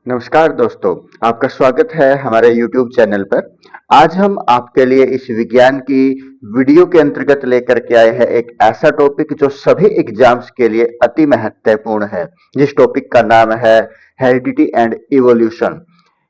नमस्कार दोस्तों, आपका स्वागत है हमारे YouTube चैनल पर। आज हम आपके लिए इस विज्ञान की वीडियो के अंतर्गत लेकर के आए हैं एक ऐसा टॉपिक जो सभी एग्जाम्स के लिए अति महत्वपूर्ण है, जिस टॉपिक का नाम है हेरिडिटी एंड इवोल्यूशन।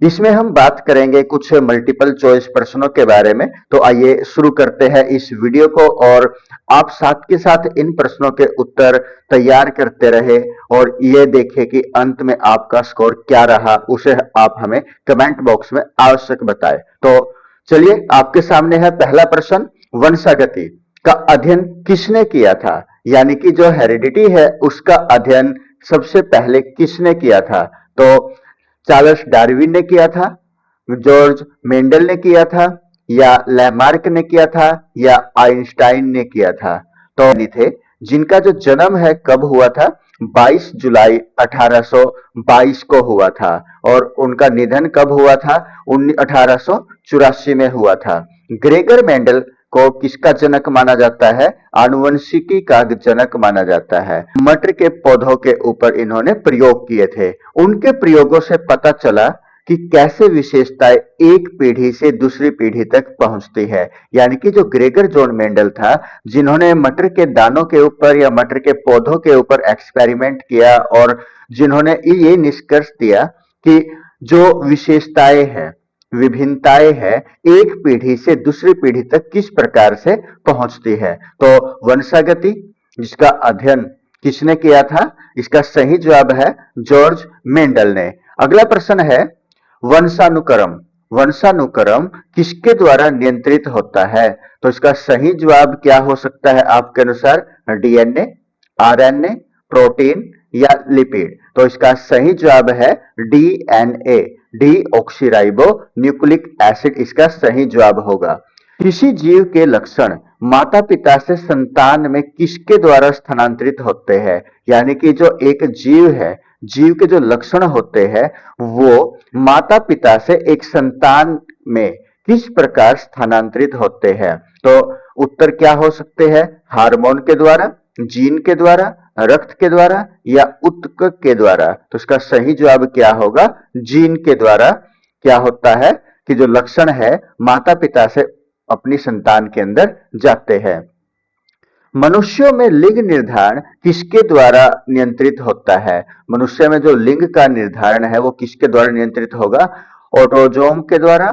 इसमें हम बात करेंगे कुछ मल्टीपल चॉइस प्रश्नों के बारे में। तो आइए शुरू करते हैं इस वीडियो को, और आप साथ के साथ इन प्रश्नों के उत्तर तैयार करते रहे और ये देखें कि अंत में आपका स्कोर क्या रहा, उसे आप हमें कमेंट बॉक्स में आवश्यक बताएं। तो चलिए, आपके सामने है पहला प्रश्न। वंशागति का अध्ययन किसने किया था? यानी कि जो हेरिडिटी है उसका अध्ययन सबसे पहले किसने किया था? तो चार्ल्स डार्विन ने किया था, जॉर्ज मेंडल ने किया था, या लैमार्क ने किया था, या आइंस्टाइन ने किया था? तो थे जिनका जो जन्म है कब हुआ था? 22 जुलाई 1822 को हुआ था। और उनका निधन कब हुआ था? 1884 में हुआ था। ग्रेगर मेंडल को किसका जनक माना जाता है? आनुवंशिकी का जनक माना जाता है। मटर के पौधों के ऊपर इन्होंने प्रयोग किए थे। उनके प्रयोगों से पता चला कि कैसे विशेषताएं एक पीढ़ी से दूसरी पीढ़ी तक पहुंचती है। यानी कि जो ग्रेगर जॉन मेंडल था, जिन्होंने मटर के दानों के ऊपर या मटर के पौधों के ऊपर एक्सपेरिमेंट किया और जिन्होंने ये निष्कर्ष दिया कि जो विशेषताएं हैं, विभिन्नताएं हैं, एक पीढ़ी से दूसरी पीढ़ी तक किस प्रकार से पहुंचती है। तो वंशागति जिसका अध्ययन किसने किया था? इसका सही जवाब है जॉर्ज मेंडल ने। अगला प्रश्न है वंशानुक्रम। वंशानुक्रम किसके द्वारा नियंत्रित होता है? तो इसका सही जवाब क्या हो सकता है आपके अनुसार? डीएनए, आरएनए, प्रोटीन या लिपिड? तो इसका सही जवाब है डीएनए, डीऑक्सीराइबो न्यूक्लिक एसिड इसका सही जवाब होगा। किसी जीव के लक्षण माता पिता से संतान में किसके द्वारा स्थानांतरित होते हैं? यानी कि जो एक जीव है, जीव के जो लक्षण होते हैं वो माता पिता से एक संतान में किस प्रकार स्थानांतरित होते हैं? तो उत्तर क्या हो सकते हैं? हार्मोन के द्वारा, जीन के द्वारा, रक्त के द्वारा या उत्तक के द्वारा? तो इसका सही जवाब क्या होगा? जीन के द्वारा। क्या होता है कि जो लक्षण है माता पिता से अपनी संतान के अंदर जाते हैं। मनुष्यों में लिंग निर्धारण किसके द्वारा नियंत्रित होता है? मनुष्य में जो लिंग का निर्धारण है वो किसके द्वारा नियंत्रित होगा? ऑटोजोम के द्वारा,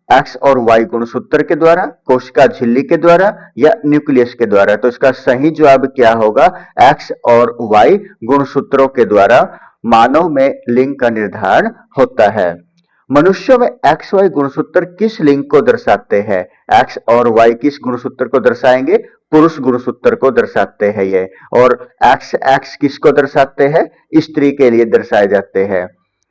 एक्स और वाई गुणसूत्र के द्वारा, कोशिका झिल्ली के द्वारा या न्यूक्लियस के द्वारा? तो इसका सही जवाब क्या होगा? एक्स और वाई गुणसूत्रों के द्वारा मानव में लिंग का निर्धारण होता है। मनुष्यों में एक्स वाई गुणसूत्र किस लिंग को दर्शाते हैं? एक्स और वाई किस गुणसूत्र को दर्शाएंगे? पुरुष गुणसूत्र को दर्शाते हैं ये। और एक्स एक्स किसको दर्शाते हैं? स्त्री के लिए दर्शाए जाते हैं।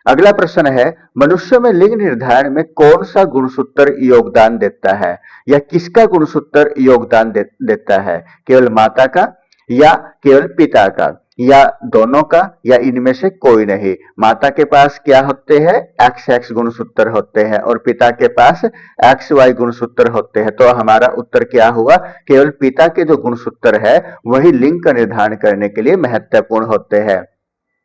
अगला प्रश्न है मनुष्य में लिंग निर्धारण में कौन सा गुणसूत्र योगदान देता है? या किसका गुणसूत्र योगदान देता है? केवल माता का या केवल पिता का या दोनों का या इनमें से कोई नहीं? माता के पास क्या होते हैं? एक्स एक्स गुणसूत्र होते हैं और पिता के पास एक्स वाई गुणसूत्र होते हैं। तो हमारा उत्तर क्या हुआ? केवल पिता के जो गुणसूत्र है वही लिंग का निर्धारण करने के लिए महत्वपूर्ण होते हैं।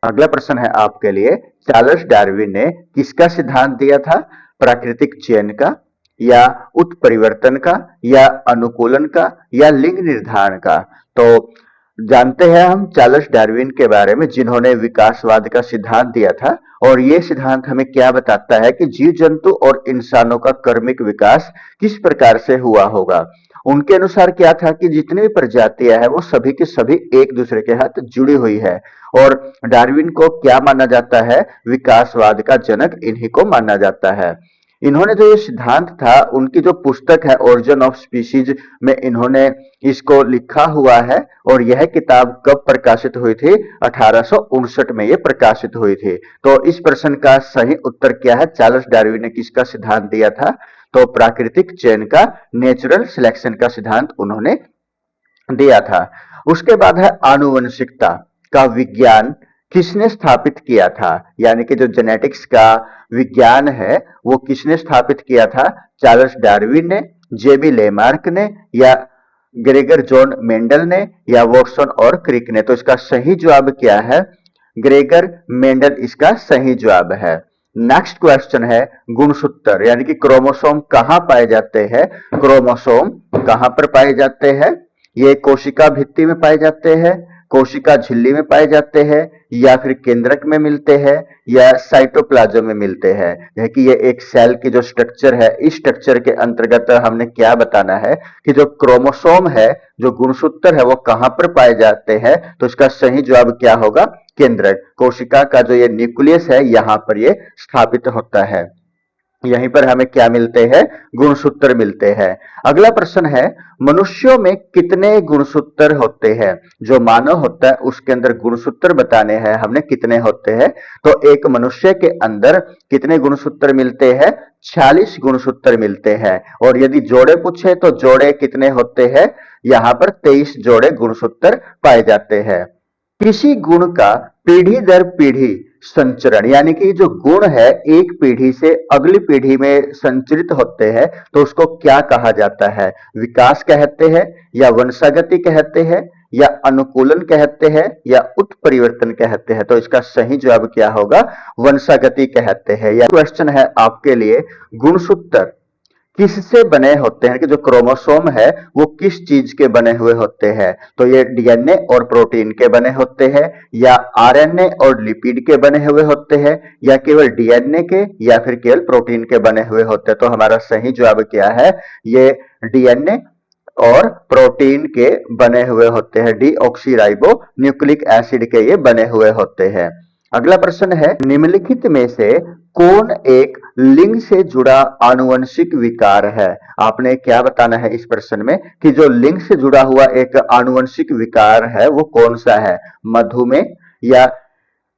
अगला प्रश्न है आपके लिए, चार्ल्स डार्विन ने किसका सिद्धांत दिया था? प्राकृतिक चयन का या उत्परिवर्तन का या अनुकूलन का या लिंग निर्धारण का? तो जानते हैं हम चार्ल्स डार्विन के बारे में, जिन्होंने विकासवाद का सिद्धांत दिया था। और ये सिद्धांत हमें क्या बताता है कि जीव जंतु और इंसानों का कर्मिक विकास किस प्रकार से हुआ होगा। उनके अनुसार क्या था कि जितनी भी प्रजातियां हैं वो सभी की सभी एक दूसरे के साथ जुड़ी हुई है। और डार्विन को क्या माना जाता है? विकासवाद का जनक इन्हीं को माना जाता है। इन्होंने जो ये सिद्धांत था, उनकी जो पुस्तक है ओरिजिन ऑफ स्पीशीज में इन्होंने इसको लिखा हुआ है। और यह किताब कब प्रकाशित हुई थी? 1859 में ये प्रकाशित हुई थी। तो इस प्रश्न का सही उत्तर क्या है? चार्ल्स डार्विन ने किसका सिद्धांत दिया था? तो प्राकृतिक चयन का, नेचुरल सिलेक्शन का सिद्धांत उन्होंने दिया था। उसके बाद है आनुवंशिकता का विज्ञान किसने स्थापित किया था? यानी कि जो जेनेटिक्स का विज्ञान है वो किसने स्थापित किया था? चार्ल्स डार्विन ने, जेबी लेमार्क ने या ग्रेगर जॉन मेंडल ने या वॉटसन और क्रिक ने? तो इसका सही जवाब क्या है? ग्रेगर मेंडल इसका सही जवाब है। नेक्स्ट क्वेश्चन है गुणसूत्र, यानी कि क्रोमोसोम कहाँ पाए जाते हैं। क्रोमोसोम कहाँ पर पाए जाते हैं? ये कोशिका भित्ति में पाए जाते हैं, कोशिका झिल्ली में पाए जाते हैं, या फिर केंद्रक में मिलते हैं, या साइटोप्लाज्म में मिलते हैं। यह कि ये एक सेल की जो स्ट्रक्चर है, इस स्ट्रक्चर के अंतर्गत हमने क्या बताना है कि जो क्रोमोसोम है, जो गुणसूत्र है, वो कहां पर पाए जाते हैं। तो इसका सही जवाब क्या होगा? केंद्रक, कोशिका का जो ये न्यूक्लियस है, यहां पर ये स्थापित होता है। यहीं पर हमें क्या मिलते हैं? गुणसूत्र मिलते हैं। अगला प्रश्न है, मनुष्यों में कितने गुणसूत्र होते हैं? जो मानव होता है उसके अंदर गुणसूत्र बताने हैं हमने, कितने होते हैं। तो एक मनुष्य के अंदर कितने गुणसूत्र मिलते हैं? 46 गुणसूत्र मिलते हैं। और यदि जोड़े पूछे तो जोड़े कितने होते हैं? यहां पर 23 जोड़े गुणसूत्र पाए जाते हैं। किसी गुण का पीढ़ी दर पीढ़ी संचरण, यानी कि जो गुण है एक पीढ़ी से अगली पीढ़ी में संचरित होते हैं, तो उसको क्या कहा जाता है? विकास कहते हैं, या वंशागति कहते हैं, या अनुकूलन कहते हैं, या उत्परिवर्तन कहते हैं। तो इसका सही जवाब क्या होगा? वंशागति कहते हैं। यह क्वेश्चन है आपके लिए, गुणसूत्र किससे बने होते हैं, कि जो क्रोमोसोम है वो किस चीज के बने हुए होते हैं। तो ये डीएनए और प्रोटीन के बने होते हैं, या आरएनए और लिपिड के बने हुए होते हैं, या केवल डीएनए के, या फिर केवल प्रोटीन के बने हुए होते हैं। तो हमारा सही जवाब क्या है? ये डीएनए और प्रोटीन के बने हुए होते हैं, डीऑक्सीराइबो न्यूक्लिक एसिड के ये बने हुए होते हैं। अगला प्रश्न है, निम्नलिखित में से कौन एक लिंग से जुड़ा आनुवंशिक विकार है? आपने क्या बताना है इस प्रश्न में कि जो लिंग से जुड़ा हुआ एक आनुवंशिक विकार है वो कौन सा है? मधुमेह, या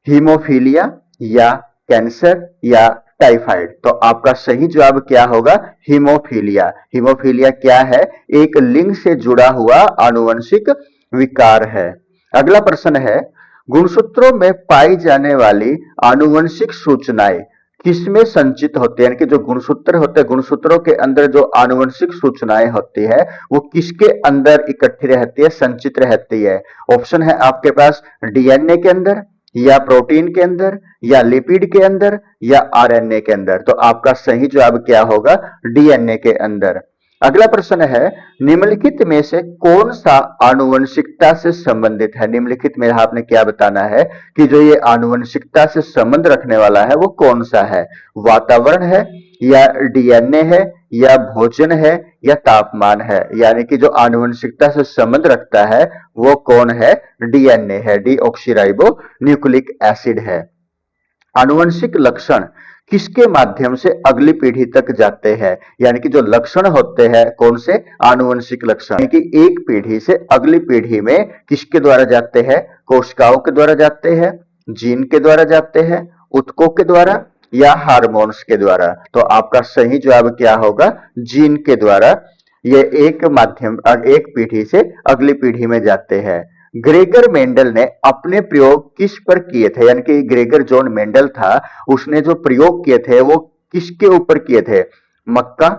हीमोफीलिया, या कैंसर, या टाइफाइड। तो आपका सही जवाब क्या होगा? हीमोफीलिया। हीमोफीलिया क्या है? एक लिंग से जुड़ा हुआ आनुवंशिक विकार है। अगला प्रश्न है, गुणसूत्रों में पाई जाने वाली आनुवंशिक सूचनाएं किसमें संचित होती है? यानी कि जो गुणसूत्र होते हैं, गुणसूत्रों के अंदर जो आनुवंशिक सूचनाएं होती है वो किसके अंदर इकट्ठी रहती है, संचित रहती है? ऑप्शन है आपके पास, डीएनए के अंदर, या प्रोटीन के अंदर, या लिपिड के अंदर, या आरएनए के अंदर। तो आपका सही जवाब क्या होगा? डीएनए के अंदर। अगला प्रश्न है, निम्नलिखित में से कौन सा आनुवंशिकता से संबंधित है? निम्नलिखित में आपने क्या बताना है कि जो ये आनुवंशिकता से संबंध रखने वाला है वो कौन सा है? वातावरण है, या डीएनए है, या भोजन है, या तापमान है। यानी कि जो आनुवंशिकता से संबंध रखता है वो कौन है? डीएनए है, डीऑक्सीराइबो न्यूक्लिक एसिड है। आनुवंशिक लक्षण किसके माध्यम से अगली पीढ़ी तक जाते हैं? यानी कि जो लक्षण होते हैं, कौन से? आनुवंशिक लक्षण, यानी कि एक पीढ़ी से अगली पीढ़ी में किसके द्वारा जाते हैं? कोशिकाओं के द्वारा जाते हैं, जीन के द्वारा जाते हैं, ऊतकों के द्वारा, या हार्मोन्स के द्वारा। तो आपका सही जवाब क्या होगा? जीन के द्वारा ये एक माध्यम एक पीढ़ी से अगली पीढ़ी में जाते हैं। ग्रेगर मेंडल ने अपने प्रयोग किस पर किए थे? यानी कि ग्रेगर जॉन मेंडल था, उसने जो प्रयोग किए थे वो किसके ऊपर किए थे? मक्का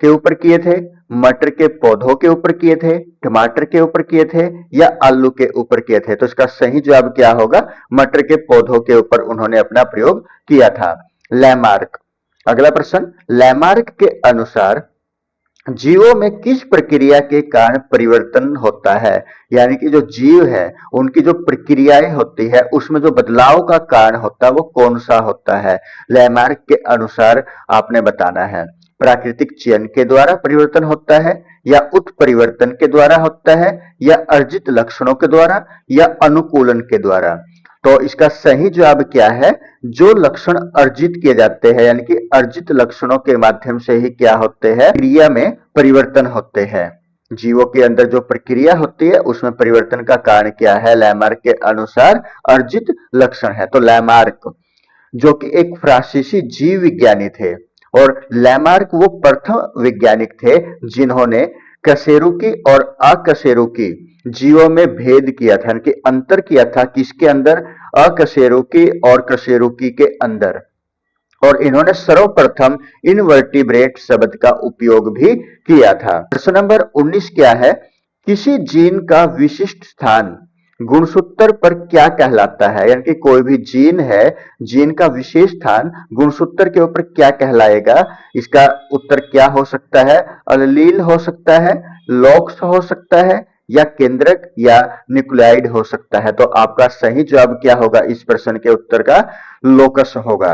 के ऊपर किए थे, मटर के पौधों के ऊपर किए थे, टमाटर के ऊपर किए थे, या आलू के ऊपर किए थे। तो इसका सही जवाब क्या होगा? मटर के पौधों के ऊपर उन्होंने अपना प्रयोग किया था। लैमार्क, अगला प्रश्न, लैमार्क के अनुसार जीवों में किस प्रक्रिया के कारण परिवर्तन होता है? यानी कि जो जीव है उनकी जो प्रक्रियाएं होती है उसमें जो बदलाव का कारण होता है वो कौन सा होता है? लैमार्क के अनुसार आपने बताना है। प्राकृतिक चयन के द्वारा परिवर्तन होता है, या उत्परिवर्तन के द्वारा होता है, या अर्जित लक्षणों के द्वारा, या अनुकूलन के द्वारा। तो इसका सही जवाब क्या है? जो लक्षण अर्जित किए जाते हैं, यानी कि अर्जित लक्षणों के माध्यम से ही क्या होते हैं? क्रिया में परिवर्तन होते हैं। जीवों के अंदर जो प्रक्रिया होती है उसमें परिवर्तन का कारण क्या है? लैमार्क के अनुसार अर्जित लक्षण है। तो लैमार्क जो कि एक फ्रांसीसी जीव विज्ञानी थे, और लैमार्क वो प्रथम वैज्ञानिक थे जिन्होंने कशेरुकी और अकशेरुकी जीवों में भेद किया था, यानी कि अंतर किया था किसके अंदर? अकशेरुकी और कशेरुकी के अंदर। और इन्होंने सर्वप्रथम इनवर्टिब्रेट शब्द का उपयोग भी किया था। प्रश्न नंबर 19 क्या है? किसी जीन का विशिष्ट स्थान गुणसूत्र पर क्या कहलाता है, यानी कि कोई भी जीन है, जीन का विशेष स्थान गुणसूत्र के ऊपर क्या कहलाएगा। इसका उत्तर क्या हो सकता है, अल्लील हो सकता है, लॉक्स हो सकता है, या केंद्रक या न्यूक्लियाइड हो सकता है। तो आपका सही जवाब क्या होगा इस प्रश्न के उत्तर का, लोकस होगा।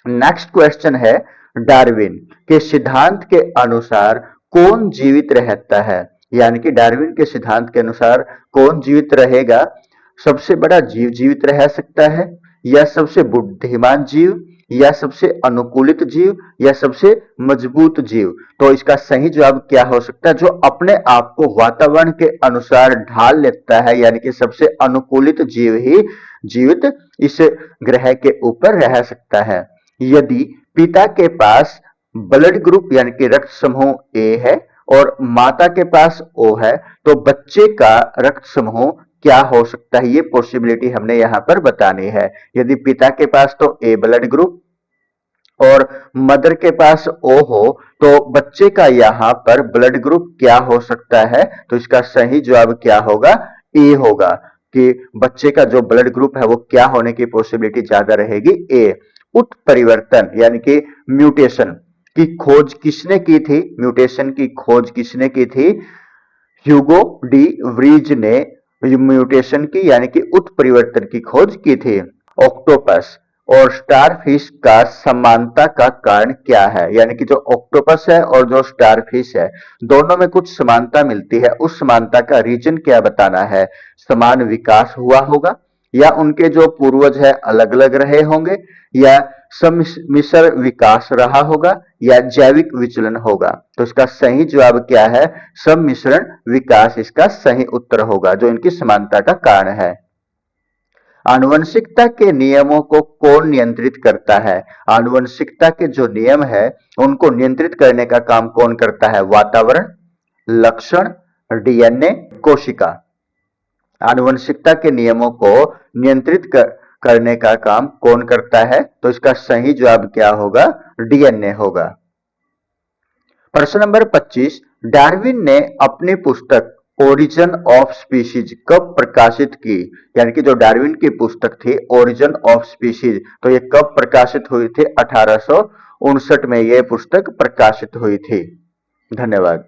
नेक्स्ट क्वेश्चन है, डार्विन के सिद्धांत के अनुसार कौन जीवित रहता है, यानी कि डार्विन के सिद्धांत के अनुसार कौन जीवित रहेगा। सबसे बड़ा जीव जीवित रह सकता है, या सबसे बुद्धिमान जीव, या सबसे अनुकूलित जीव, या सबसे मजबूत जीव। तो इसका सही जवाब क्या हो सकता है, जो अपने आप को वातावरण के अनुसार ढाल लेता है, यानी कि सबसे अनुकूलित जीव ही जीवित इस ग्रह के ऊपर रह सकता है। यदि पिता के पास ब्लड ग्रुप यानी कि रक्त समूह ए है और माता के पास ओ है, तो बच्चे का रक्त समूह क्या हो सकता है, ये पॉसिबिलिटी हमने यहां पर बतानी है। यदि पिता के पास तो ए ब्लड ग्रुप और मदर के पास ओ हो, तो बच्चे का यहां पर ब्लड ग्रुप क्या हो सकता है। तो इसका सही जवाब क्या होगा, ए होगा, कि बच्चे का जो ब्लड ग्रुप है वो क्या होने की पॉसिबिलिटी ज्यादा रहेगी, ए। उत्परिवर्तन यानी कि म्यूटेशन की खोज किसने की थी, म्यूटेशन की खोज किसने की थी, ह्यूगो डी व्रीज ने म्यूटेशन की यानी कि उत्परिवर्तन की खोज की थी। ऑक्टोपस और स्टारफिश का समानता का कारण क्या है, यानी कि जो ऑक्टोपस है और जो स्टारफिश है दोनों में कुछ समानता मिलती है, उस समानता का रीजन क्या बताना है। समान विकास हुआ होगा, या उनके जो पूर्वज है अलग अलग रहे होंगे, या सम्मिश्र विकास रहा होगा, या जैविक विचलन होगा। तो इसका सही जवाब क्या है, सम्मिश्रण विकास इसका सही उत्तर होगा, जो इनकी समानता का कारण है। आनुवंशिकता के नियमों को कौन नियंत्रित करता है, आनुवंशिकता के जो नियम है उनको नियंत्रित करने का काम कौन करता है, वातावरण, लक्षण, डीएनए, कोशिका। आनुवंशिकता के नियमों को नियंत्रित करने का काम कौन करता है, तो इसका सही जवाब क्या होगा, डीएनए होगा। प्रश्न नंबर 25, डार्विन ने अपनी पुस्तक ओरिजिन ऑफ स्पीशीज कब प्रकाशित की, यानी कि जो डार्विन की पुस्तक थी ओरिजिन ऑफ स्पीशीज, तो ये कब प्रकाशित हुई थी, 1859 में यह पुस्तक प्रकाशित हुई थी। धन्यवाद।